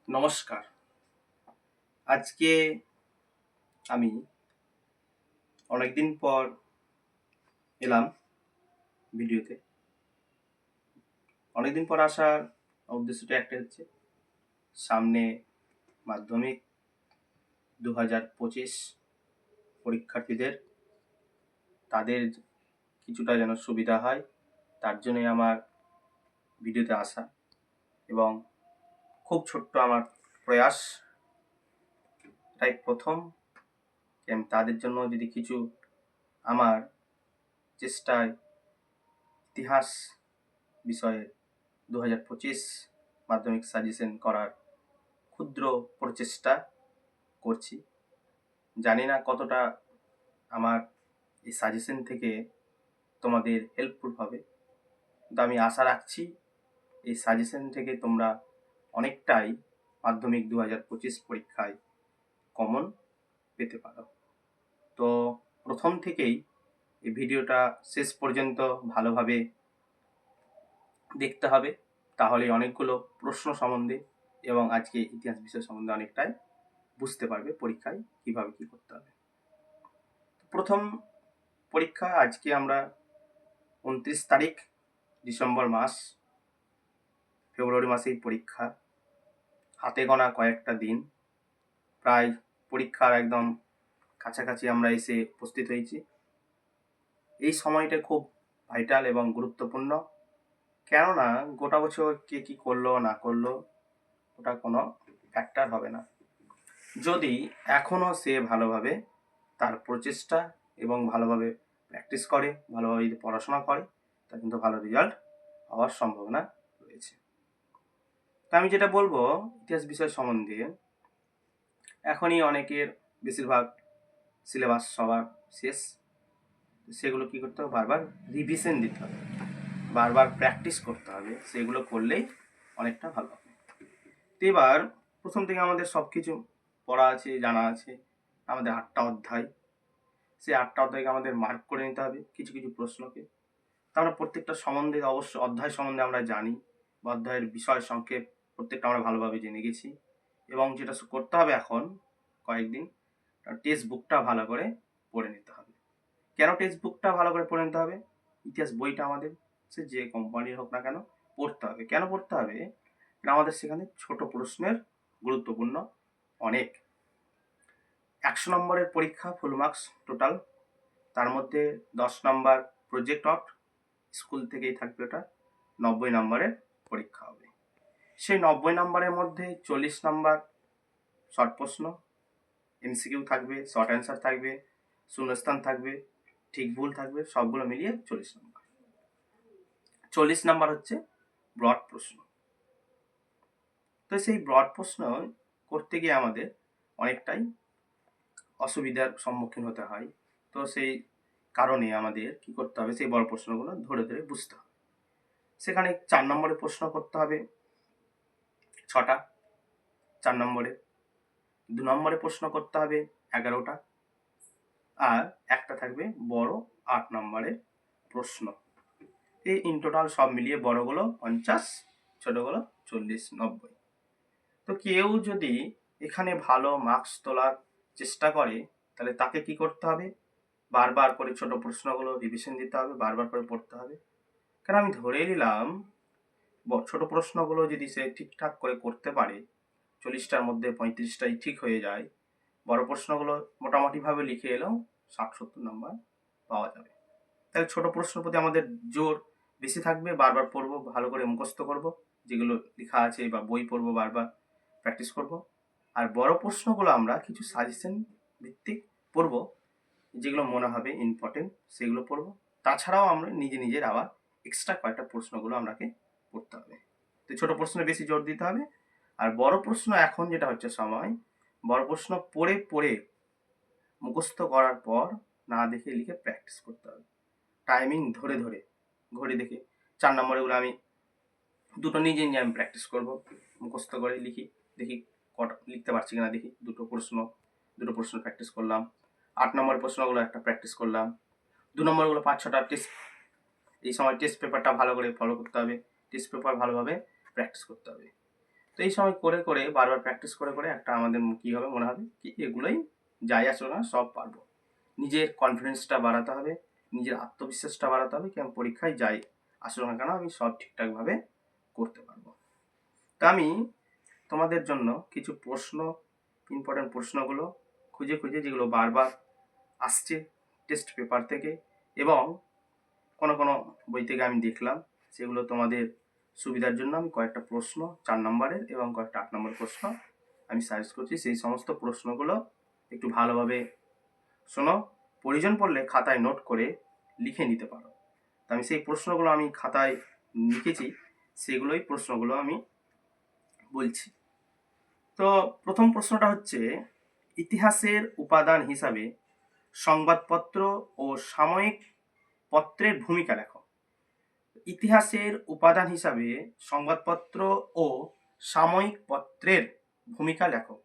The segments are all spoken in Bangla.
নমস্কার। আজকে আমি অনেকদিন পর এলাম ভিডিওতে। অনেকদিন পর আসার উদ্দেশ্যটা একটাই হচ্ছে, সামনে মাধ্যমিক 2025 পরীক্ষার্থীদের তাদের কিছুটা যেন সুবিধা হয়, তার জন্যই আমার ভিডিওতে আসা। এবং খুব ছোট্ট আমার প্রয়াস, তাই প্রথম তাদের জন্য যদি কিছু আমার চেষ্টায় ইতিহাস বিষয়ে 2025 মাধ্যমিক সাজেশন করার ক্ষুদ্র প্রচেষ্টা করছি। জানি না কতটা আমার এই সাজেশন থেকে তোমাদের হেল্পফুল হবে, কিন্তু আমি আশা রাখছি এই সাজেশন থেকে তোমরা অনেকটাই মাধ্যমিক 2025 পরীক্ষায় কমন পেতে পারো। তো প্রথম থেকেই এই ভিডিওটা শেষ পর্যন্ত ভালোভাবে দেখতে হবে, তাহলে অনেকগুলো প্রশ্ন সম্বন্ধে এবং আজকে ইতিহাস বিষয় সম্বন্ধে অনেকটাই বুঝতে পারবে পরীক্ষায় কিভাবে কি করতে হবে। প্রথম পরীক্ষা আজকে আমরা 29 তারিখ ডিসেম্বর মাস, ফেব্রুয়ারি মাসেই পরীক্ষা, হাতে গোনা কয়েকটা দিন, প্রায় পরীক্ষার একদম কাছাকাছি আমরা এসে উপস্থিত হয়েছি। এই সময়টা খুব ভাইটাল এবং গুরুত্বপূর্ণ, কেননা গোটা বছর কে কি করলো না করলো ওটা কোনো ফ্যাক্টর হবে না। যদি এখনও সে ভালোভাবে তার প্রচেষ্টা এবং ভালোভাবে প্র্যাকটিস করে, ভালোভাবে যদি পড়াশোনা করে, তা কিন্তু ভালো রেজাল্ট হওয়ার সম্ভাবনা রয়েছে। তো আমি যেটা বলবো ইতিহাস বিষয় সম্বন্ধে, এখনই অনেকের বেশিরভাগ সিলেবাস সবার শেষ, সেগুলো কি করতে হবে, বারবার রিভিশন দিতে হবে, বারবার প্র্যাকটিস করতে হবে, সেগুলো করলেই অনেকটা ভালো হবে। তো এবার প্রথম থেকে আমাদের সব কিছু পড়া আছে, জানা আছে, আমাদের 8টা অধ্যায়, সেই 8টা অধ্যায়কে আমাদের মার্ক করে নিতে হবে কিছু কিছু প্রশ্নকে। আমরা প্রত্যেকটা সম্বন্ধে অবশ্য অধ্যায় সম্বন্ধে আমরা জানি, বা অধ্যায়ের বিষয় সংক্ষেপ প্রত্যেকটা আমরা ভালোভাবে জেনে গেছি। এবং যেটা করতে হবে এখন কয়েকদিন, টেক্সট বুকটা ভালো করে পড়ে নিতে হবে। কেন টেক্সট বুকটা ভালো করে পড়ে নিতে হবে? ইতিহাস বইটা আমাদের সে যে কোম্পানির হোক না কেন পড়তে হবে। কেন পড়তে হবে? কারণ আমাদের সেখানে ছোট প্রশ্নের গুরুত্বপূর্ণ অনেক। 100 নম্বরের পরীক্ষা, ফুল মার্কস টোটাল, তার মধ্যে 10 নম্বর প্রজেক্ট ওয়ার্ক স্কুল থেকেই থাকবে, ওটা 90 নম্বরের পরীক্ষা হবে। সেই 90 নম্বরের মধ্যে 40 নম্বর শর্ট প্রশ্ন, এমসিকিউ থাকবে, শর্ট অ্যান্সার থাকবে, শূন্যস্থান থাকবে, ঠিক ভুল থাকবে, সবগুলো মিলিয়ে 40 নম্বর। 40 নম্বর হচ্ছে ব্রড প্রশ্ন। তো সেই ব্রড প্রশ্ন করতে গিয়ে আমাদের অনেকটাই অসুবিধার সম্মুখীন হতে হয়। তো সেই কারণে আমাদের কি করতে হবে, সেই বড় প্রশ্নগুলো ধরে ধরে বুঝতে হবে। সেখানে 4 নম্বরের প্রশ্ন করতে হবে 6টা 4 নম্বরে, 2 নম্বরে প্রশ্ন করতে হবে 11টা, আর একটা থাকবে বড় 8 নম্বরের প্রশ্ন। এই ইন টোটাল সব মিলিয়ে বড়গুলো 50, ছোটগুলো 40, 90। তো কেউ যদি এখানে ভালো মার্কস তোলার চেষ্টা করে, তাহলে তাকে কি করতে হবে, বারবার করে ছোট প্রশ্নগুলো রিভিশন দিতে হবে, বারবার করে পড়তে হবে। কারণ আমি ধরে নিলাম ছোট প্রশ্নগুলো যদি সে ঠিকঠাক করে করতে পারে, 40টার মধ্যে 35টাই ঠিক হয়ে যায়, বড় প্রশ্নগুলো মোটামুটিভাবে লিখে এলেও 60-70 নম্বর পাওয়া যাবে। তাহলে ছোট প্রশ্নের প্রতি আমাদের জোর বেশি থাকবে, বারবার পড়বো, ভালো করে মুখস্থ করব, যেগুলো লেখা আছে বা বই পড়বো, বারবার প্র্যাকটিস করব। আর বড় প্রশ্নগুলো আমরা কিছু সাজেশন ভিত্তিক পড়ব, যেগুলো মনে হবে ইম্পর্টেন্ট সেগুলো পড়ব। তাছাড়াও আমরা নিজের আবার এক্সট্রা কয়েকটা প্রশ্নগুলো আমাকে পড়তে হবে। তো ছোট প্রশ্নে বেশি জোর দিতে হবে। আর বড় প্রশ্ন এখন যেটা হচ্ছে সময়, বড় প্রশ্ন পড়ে পড়ে মুখস্থ করার পর না দেখে লিখে প্র্যাকটিস করতে হবে, টাইমিং ধরে ধরে, ঘড়ি দেখে। 4 নম্বরেগুলো আমি দুটো নিজে আমি প্র্যাকটিস করব, মুখস্থ করে লিখি, দেখি কটা লিখতে পারছি কিনা, দেখি দুটো প্রশ্ন প্র্যাকটিস করলাম। 8 নম্বরের প্রশ্নগুলো একটা প্র্যাকটিস করলাম। 2 নম্বরগুলো 5-6টা টেস্ট, এই সময় টেস্ট পেপারটা ভালো করে ফলো করতে হবে, টেস্ট পেপার ভালোভাবে প্র্যাকটিস করতে হবে। তো এই সময় করে করে বারবার প্র্যাকটিস করে করে একটা আমাদের কী হবে, মনে হবে কি এগুলোই যাই আসলো না সব পারবো। নিজের কনফিডেন্সটা বাড়াতে হবে, নিজের আত্মবিশ্বাসটা বাড়াতে হবে, কি আমি পরীক্ষায় যাই আসলো না কেন আমি সব ঠিকঠাকভাবে করতে পারবো। তা আমি তোমাদের জন্য কিছু প্রশ্ন, ইম্পর্টেন্ট প্রশ্নগুলো খুঁজে খুঁজে, যেগুলো বারবার আসছে টেস্ট পেপার থেকে এবং কোনো কোনো বই থেকে আমি দেখলাম, সেগুলো তোমাদের সুবিধার জন্য আমি কয়েকটা প্রশ্ন 4 নম্বরের এবং কয়েকটা 8 নম্বর প্রশ্ন আমি সাজেস্ট করছি। সেই সমস্ত প্রশ্নগুলো একটু ভালোভাবে শোনো, প্রয়োজন পড়লে খাতায় নোট করে লিখে নিতে পারো। তো আমি সেই প্রশ্নগুলো আমি খাতায় লিখেছি, সেগুলোই প্রশ্নগুলো আমি বলছি। তো প্রথম প্রশ্নটা হচ্ছে, ইতিহাসের উপাদান হিসাবে সংবাদপত্র ও সাময়িক পত্রের ভূমিকা লেখো। ইতিহাসের উপাদান হিসাবে সংবাদপত্র ও সাময়িক পত্রের ভূমিকা লেখো।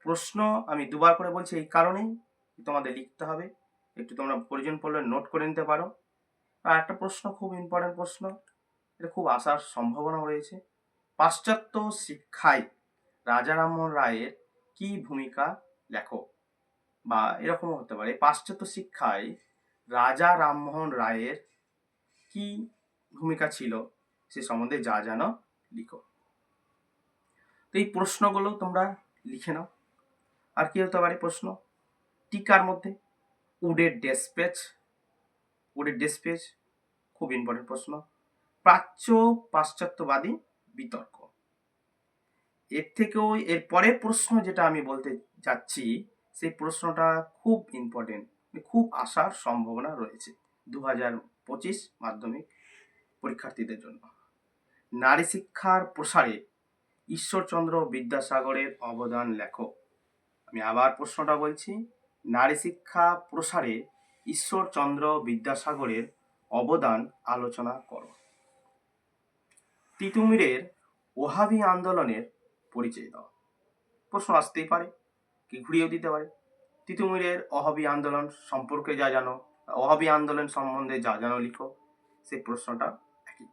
প্রশ্ন আমি দুবার করে বলছি এই কারণেই, তোমাদের লিখতে হবে, একটু তোমরা প্রয়োজন পড়লে নোট করে নিতে পারো। আর একটা প্রশ্ন খুব ইম্পর্টেন্ট প্রশ্ন, এটা খুব আসার সম্ভাবনা রয়েছে, পাশ্চাত্য শিক্ষায় রাজা রামমোহন রায়ের কি ভূমিকা লেখো। বা এরকমও হতে পারে, পাশ্চাত্য শিক্ষায় রাজা রামমোহন রায়ের কি ভূমিকা ছিল সে সম্বন্ধে যা জানো লিখো। তো এই প্রশ্নগুলো তোমরা লিখে নাও। আর কি হতে পারে প্রশ্ন, টিকার মধ্যে উডের ডেসপেচ, উডের ডেসপেচ খুব ইম্পর্টেন্ট প্রশ্ন। প্রাচ্য পাশ্চাত্যবাদী বিতর্ক। এর থেকেও এর পরের প্রশ্ন যেটা আমি বলতে যাচ্ছি, সেই প্রশ্নটা খুব ইম্পর্টেন্ট, খুব আসার সম্ভাবনা রয়েছে 2025 মাধ্যমিক পরীক্ষার্থীদের জন্য। নারী শিক্ষার প্রসারে ঈশ্বরচন্দ্র বিদ্যাসাগরের অবদান লেখো। আমি আবার প্রশ্নটা বলছি, নারী শিক্ষা প্রসারে ঈশ্বরচন্দ্র বিদ্যাসাগরের অবদান আলোচনা করো। তিতুমিরের ওহাবি আন্দোলনের পরিচয় দাও। প্রশ্ন আসতেই পারে, কি ঘুরিয়েও দিতে পারে। তিতুমিরের ওহাবি আন্দোলন সম্পর্কে যা জানো, ওহাবি আন্দোলন সম্বন্ধে যা জানো লিখো, সেই প্রশ্নটা একই।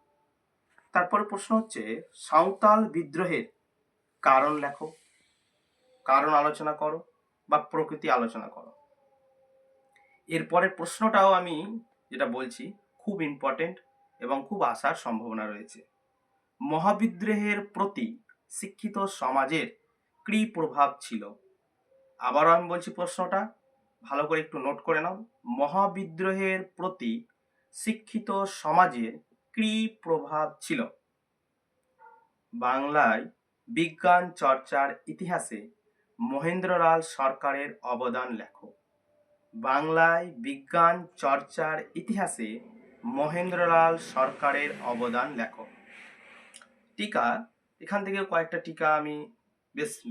তারপরে প্রশ্ন হচ্ছে, সাঁওতাল বিদ্রোহের কারণ লেখো, কারণ আলোচনা করো বা প্রকৃতি আলোচনা করো। এরপরের প্রশ্নটাও আমি যেটা বলছি খুব ইম্পর্টেন্ট এবং খুব আসার সম্ভাবনা রয়েছে, মহাবিদ্রোহের প্রতি শিক্ষিত সমাজের কী প্রভাব ছিল। আবারও আমি বলছি প্রশ্নটা ভালো করে একটু নোট করে নাও, মহাবিদ্রোহের প্রতি শিক্ষিত সমাজের কী প্রভাব ছিল। বাংলায় বিজ্ঞান চর্চার ইতিহাসে মহেন্দ্রলাল সরকারের অবদান লেখো। বাংলায় বিজ্ঞান চর্চার ইতিহাসে মহেন্দ্রলাল সরকারের অবদান লেখো। টিকা, এখান থেকে কয়েকটা টিকা আমি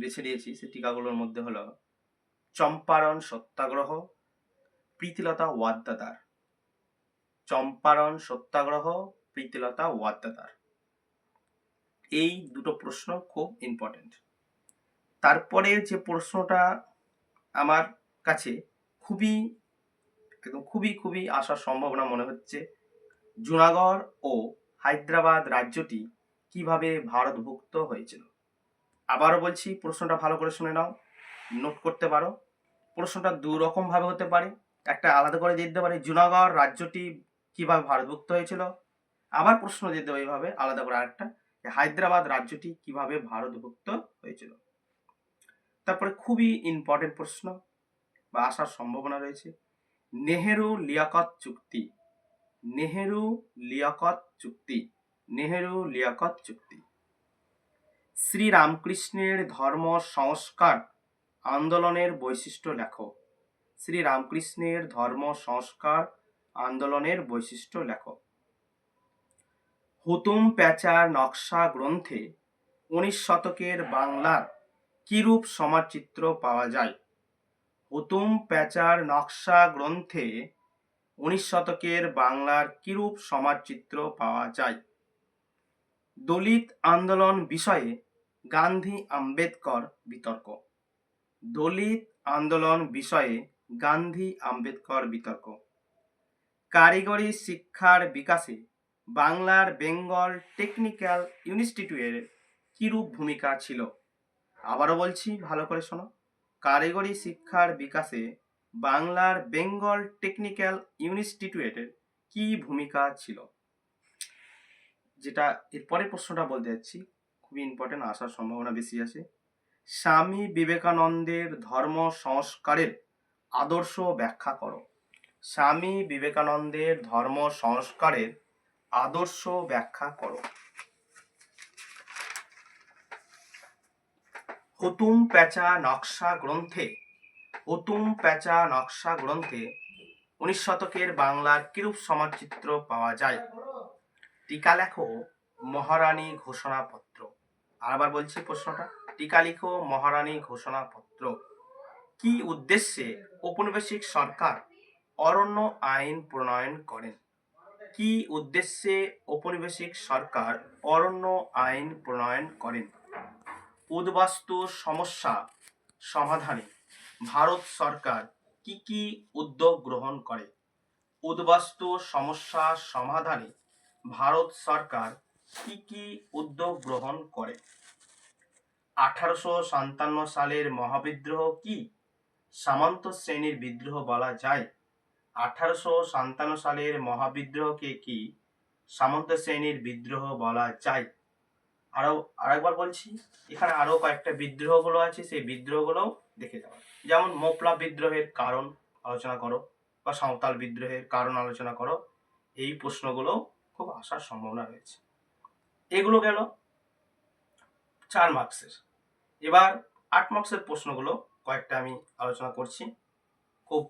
বেছে নিয়েছি। সেই টিকাগুলোর মধ্যে হলো চম্পারণ সত্যাগ্রহ, প্রীতিলতা ওয়াদ্দেদার। চম্পারণ সত্যাগ্রহ, প্রীতিলতা ওয়াদ্দেদার, এই দুটো প্রশ্ন খুব ইম্পর্টেন্ট। তারপরে যে প্রশ্নটা আমার কাছে খুবই একদম খুবই খুবই আসার সম্ভাবনা মনে হচ্ছে, জুনাগড় ও হায়দ্রাবাদ রাজ্যটি কিভাবে ভারতভুক্ত হয়েছিল। আবারও বলছি প্রশ্নটা ভালো করে শুনে নাও, নোট করতে পারো। প্রশ্নটা দু রকম ভাবে হতে পারে, একটা আলাদা করে দিয়ে দিতে পারে জুনাগড় রাজ্যটি কিভাবে ভারতভুক্ত হয়েছিল, আবার প্রশ্ন দিতে হবে এইভাবে আলাদা করে আরেকটা, হায়দ্রাবাদ রাজ্যটি কিভাবে ভারতভুক্ত হয়েছিল। তারপরে খুবই ইম্পর্টেন্ট প্রশ্ন বা আসার সম্ভাবনা রয়েছে, নেহেরু লিয়াকত চুক্তি। নেহেরু লিয়াকত চুক্তি, নেহেরু লিয়াকত চুক্তি। শ্রীরামকৃষ্ণের ধর্ম সংস্কার আন্দোলনের বৈশিষ্ট্য লেখো। শ্রীরামকৃষ্ণের ধর্ম সংস্কার আন্দোলনের বৈশিষ্ট্য লেখো। হুতুম প্যাঁচার নকশা গ্রন্থে 19 শতকের বাংলার কিরূপ সমাজচিত্র পাওয়া যায়। হুতুম প্যাঁচার নকশা গ্রন্থে 19 শতকের বাংলার কিরূপ সমাজচিত্র পাওয়া যায়। দলিত আন্দোলন বিষয়ে গান্ধী আম্বেদকর বিতর্ক। দলিত আন্দোলন বিষয়ে গান্ধী আম্বেদকর বিতর্ক। কারিগরি শিক্ষার বিকাশে বাংলার বেঙ্গল টেকনিক্যাল ইনস্টিটিউটের কিরূপ ভূমিকা ছিল? আবারও বলছি, ভালো করে শোনো। কারিগরি শিক্ষার বিকাশে বাংলার বেঙ্গল টেকনিক্যাল ইনস্টিটিউটের কি ভূমিকা ছিল? যেটা এরপরে প্রশ্নটা বলতে যাচ্ছি, খুবই ইম্পর্টেন্ট, আসার সম্ভাবনা বেশি আছে। স্বামী বিবেকানন্দের ধর্ম সংস্কারের আদর্শ ব্যাখ্যা করো। স্বামী বিবেকানন্দের ধর্ম সংস্কারের আদর্শ ব্যাখ্যা করো। হুতুম প্যাঁচা নকশা গ্রন্থে 19 শতকের বাংলার কিরূপ সমাজচিত্র পাওয়া যায়? টিকা লেখো মহারানী ঘোষণাপত্র। আবার বলছি প্রশ্নটা, টিকা লিখো মহারানী ঘোষণাপত্র। কি উদ্দেশ্যে ঔপনিবেশিক সরকার অরণ্য আইন প্রণয়ন করেন? কি উদ্দেশ্যে ঔপনিবেশিক সরকার অরণ্য আইন প্রণয়ন করেন? উদ্বাস্তু সমস্যা সমাধানে ভারত সরকার কি কি উদ্যোগ গ্রহণ করে? উদ্বাস্তু সমস্যা সমাধানে ভারত সরকার কি কি উদ্যোগ গ্রহণ করে? 1857 সালের মহাবিদ্রোহ কি সামন্ত শ্রেণীর বিদ্রোহ বলা যায়? 1857 সালের মহাবিদ্রোহকে কি সামন্ত শ্রেণীর বিদ্রোহ বলা যায়? আরেকবার বলছি, এখানে আরো কয়েকটা বিদ্রোহগুলো আছে, সেই বিদ্রোহগুলো দেখে যাও। যেমন মোপলা বিদ্রোহের কারণ আলোচনা করো, বা সাঁওতাল বিদ্রোহের কারণ আলোচনা করো। এই প্রশ্নগুলো খুব আসার সম্ভাবনা রয়েছে। এগুলো গেল 4 মার্কসের। এবার 8 মার্কসের প্রশ্নগুলো কয়েকটা আমি আলোচনা করছি, খুব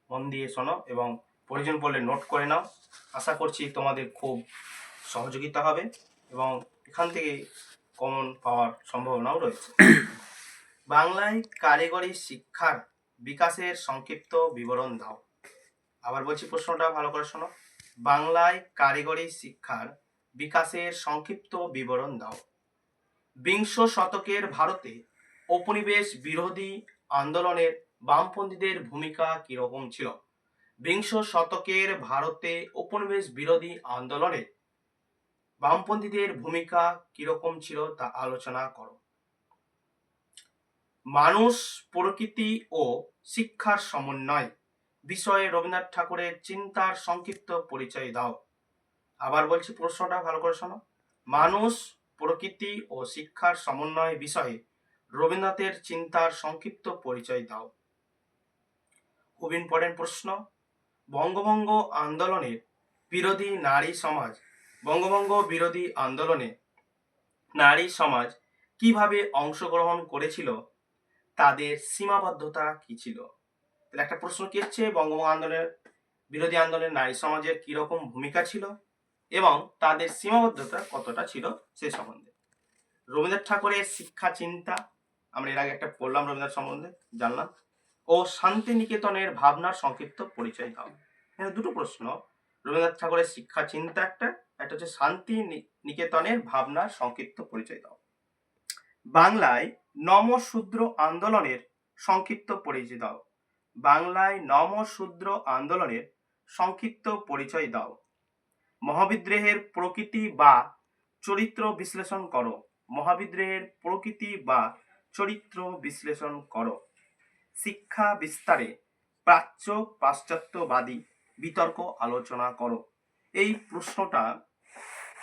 মন দিয়ে শোনো এবং প্রয়োজন পড়লে নোট করে নাও। আশা করছি তোমাদের খুব সহযোগিতা হবে এবং এখান থেকে কমন পাওয়ার সম্ভাবনাও রয়েছে। বাংলায় কারিগরি শিক্ষার বিকাশের সংক্ষিপ্ত বিবরণ দাও। আবার বলছি প্রশ্নটা ভালো করে শোনো। বাংলায় কারিগরি শিক্ষার বিকাশের সংক্ষিপ্ত বিবরণ দাও। বিংশ শতকের ভারতে ঔপনিবেশ বিরোধী আন্দোলনের বামপন্থীদের ভূমিকা কিরকম ছিল? বিংশ শতকের ভারতে ঔপনিবেশ বিরোধী আন্দোলনে বামপন্থীদের ভূমিকা কিরকম ছিল তা আলোচনা করো। মানুষ, প্রকৃতি ও শিক্ষার সমন্বয় বিষয়ে রবীন্দ্রনাথ ঠাকুরের চিন্তার সংক্ষিপ্ত পরিচয় দাও। আবার বলছি প্রশ্নটা ভালো করে শোনো। মানুষ, প্রকৃতি ও শিক্ষার সমন্বয় বিষয়ে রবীন্দ্রনাথের চিন্তার সংক্ষিপ্ত পরিচয় দাও। খুব ইম্পর্টেন্ট প্রশ্ন। বঙ্গভঙ্গ আন্দোলনের বিরোধী নারী সমাজ, বঙ্গভঙ্গ বিরোধী আন্দোলনে নারী সমাজ কিভাবে অংশগ্রহণ করেছিল, তাদের সীমাবদ্ধতা কি ছিল? তাহলে একটা প্রশ্ন কি হচ্ছে, বঙ্গভঙ্গ আন্দোলনের বিরোধী আন্দোলনে নারী সমাজের কিরকম ভূমিকা ছিল এবং তাদের সীমাবদ্ধতা কতটা ছিল সে সম্বন্ধে। রবীন্দ্রনাথ ঠাকুরের শিক্ষা চিন্তা, আমরা এর আগে একটা পড়লাম রবীন্দ্রনাথ সম্বন্ধে, জানলাম। ও শান্তিনিকেতনের ভাবনার সংক্ষিপ্ত পরিচয় দাও। এখানে দুটো প্রশ্ন, রবীন্দ্রনাথ ঠাকুরের শিক্ষা চিন্তা একটা হচ্ছে শান্তি নিকেতনের ভাবনার সংক্ষিপ্ত পরিচয় দাও। বাংলায় নমশূদ্র আন্দোলনের সংক্ষিপ্ত পরিচয় দাও। বাংলায় নমশূদ্র আন্দোলনের সংক্ষিপ্ত পরিচয় দাও। মহাবিদ্রোহের প্রকৃতি বা চরিত্র বিশ্লেষণ করো। মহাবিদ্রোহের প্রকৃতি বা চরিত্র বিশ্লেষণ করো। শিক্ষা বিস্তারে প্রাচ্য পাশ্চাত্যবাদী বিতর্ক আলোচনা করো। এই প্রশ্নটা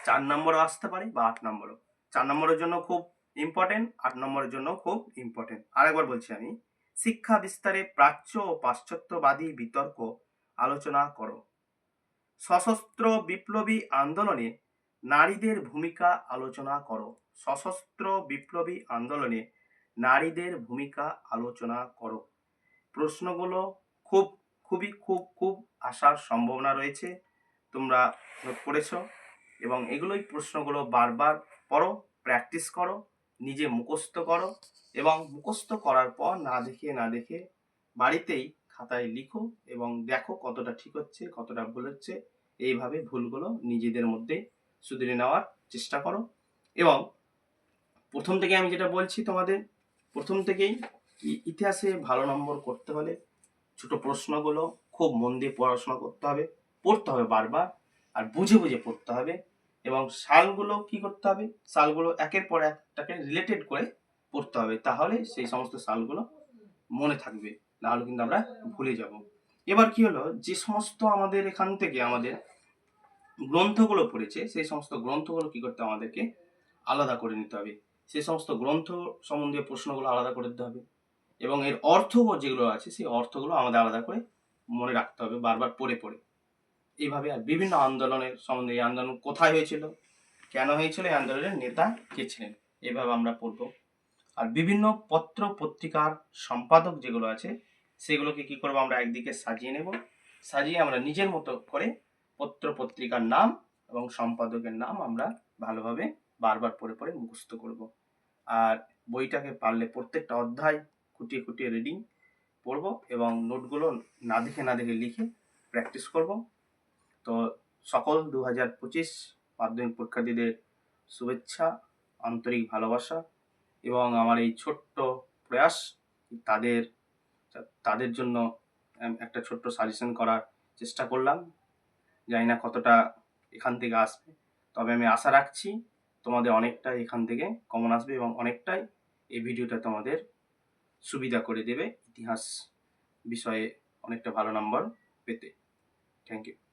4 নম্বরও আসতে পারে বা 8 নম্বরও। 4 নম্বরের জন্য খুব ইম্পর্টেন্ট, 8 নম্বরের জন্য খুব ইম্পর্টেন্ট। আরেকবার বলছি আমি, শিক্ষা বিস্তারে প্রাচ্য ও পাশ্চাত্যবাদী বিতর্ক আলোচনা করো। সশস্ত্র বিপ্লবী আন্দোলনে নারীদের ভূমিকা আলোচনা করো। সশস্ত্র বিপ্লবী আন্দোলনে নারীদের ভূমিকা আলোচনা করো। প্রশ্নগুলো খুব আসার সম্ভাবনা রয়েছে, তোমরা নোট করেছো এবং এগুলোই প্রশ্নগুলো বারবার পড়ো, প্র্যাকটিস করো, নিজে মুখস্থ করো এবং মুখস্থ করার পর না দেখে বাড়িতেই খাতায় লিখো এবং দেখো কতটা ঠিক হচ্ছে কতটা ভুল হচ্ছে। এইভাবে ভুলগুলো নিজেদের মধ্যে শুধরে নেওয়ার চেষ্টা করো এবং প্রথম থেকে আমি যেটা বলছি তোমাদের, প্রথম থেকেই ইতিহাসে ভালো নম্বর করতে হলে ছোট প্রশ্নগুলো খুব মন দিয়ে পড়াশোনা করতে হবে, পড়তে হবে বারবার আর বুঝে বুঝে পড়তে হবে এবং সালগুলো কি করতে হবে, সালগুলো একের পর একটাকে রিলেটেড করে পড়তে হবে, তাহলে সেই সমস্ত সালগুলো মনে থাকবে, নাহলে কিন্তু আমরা ভুলে যাব। এবার কি হলো, যে সমস্ত আমাদের এখান থেকে আমাদের গ্রন্থগুলো পড়েছে, সেই সমস্ত গ্রন্থগুলো কি করতে আমাদেরকে আলাদা করে নিতে হবে, সেই সমস্ত গ্রন্থ সম্বন্ধীয় প্রশ্নগুলো আলাদা করে দিতে হবে, এবং এর অর্থ যেগুলো আছে সেই অর্থগুলো আমাদের আলাদা করে মনে রাখতে হবে বারবার পড়ে পড়ে। এইভাবে আর বিভিন্ন আন্দোলনের সম্বন্ধে, এই আন্দোলন কোথায় হয়েছিল, কেন হয়েছিল, এই আন্দোলনের নেতা কে ছিলেন, এভাবে আমরা পড়ব। আর বিভিন্ন পত্র পত্রিকার সম্পাদক যেগুলো আছে সেগুলোকে কি করবো, আমরা একদিকে সাজিয়ে নেব, সাজিয়ে আমরা নিজের মতো করে পত্র পত্রিকার নাম এবং সম্পাদকের নাম আমরা ভালোভাবে বারবার পড়ে পড়ে মুখস্থ করব। আর বইটাকে পারলে প্রত্যেকটা অধ্যায় খুঁটিয়ে খুঁটিয়ে রিডিং পড়বো, এবং নোটগুলো না দেখে লিখে প্র্যাকটিস করব। তো সকল 2025 মাধ্যমিক পরীক্ষার্থীদের শুভেচ্ছা, আন্তরিক ভালোবাসা, এবং আমার এই ছোট্ট প্রয়াস তাদের তাদের জন্য একটা ছোট্ট সাজেশন করার চেষ্টা করলাম। জানি না কতটা এখান থেকে আসবে, তবে আমি আশা রাখছি তোমাদের অনেকটাই এখান থেকে কমন আসবে, এবং অনেকটাই এই ভিডিওটা তোমাদের সুবিধা করে দেবে ইতিহাস বিষয়ে অনেকটা ভালো নাম্বার পেতে। Thank you.